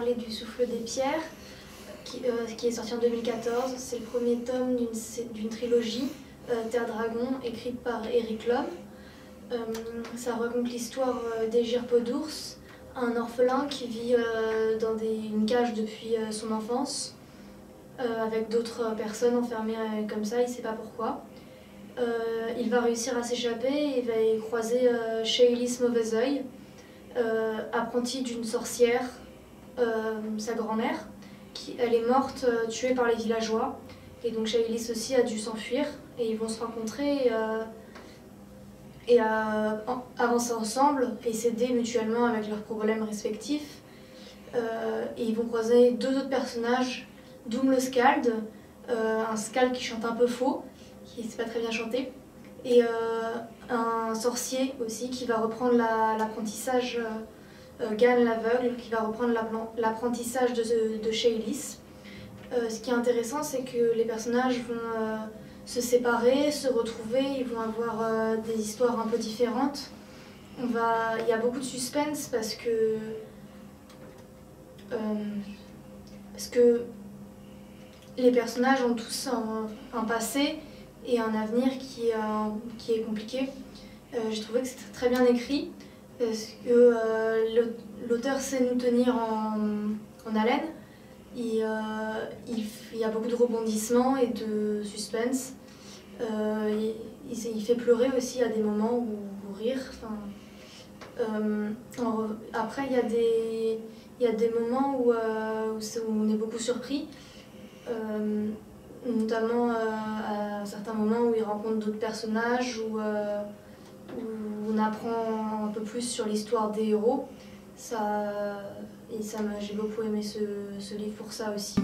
parler du Souffle des Pierres, qui est sorti en 2014. C'est le premier tome d'une trilogie, Terre Dragon, écrite par Eric Lhomme. Ça raconte l'histoire d'Egir Podours, un orphelin qui vit dans une cage depuis son enfance, avec d'autres personnes enfermées comme ça, il ne sait pas pourquoi. Il va réussir à s'échapper et il va y croiser Shaelis Mauvaisœil, apprentie d'une sorcière, sa grand-mère. Elle est morte, tuée par les villageois. Et donc Shaelis aussi a dû s'enfuir et ils vont se rencontrer et avancer ensemble et s'aider mutuellement avec leurs problèmes respectifs. Et ils vont croiser deux autres personnages, Doom le Skald, un Skald qui chante un peu faux, qui ne sait pas très bien chanter, et un sorcier aussi qui va reprendre l'apprentissage, Gan l'aveugle, qui va reprendre l'apprentissage de Shaelis. Ce qui est intéressant, c'est que les personnages vont se séparer, se retrouver, ils vont avoir des histoires un peu différentes. Il y a beaucoup de suspense parce que les personnages ont tous un passé et un avenir qui est compliqué. J'ai trouvé que c'était très bien écrit, parce que l'auteur sait nous tenir en haleine. Il y a beaucoup de rebondissements et de suspense. Il fait pleurer aussi à des moments ou rire. Après, il y a des moments où on est beaucoup surpris, notamment à certains moments où il rencontre d'autres personnages, où on apprend un peu plus sur l'histoire des héros. J'ai beaucoup aimé ce livre pour ça aussi.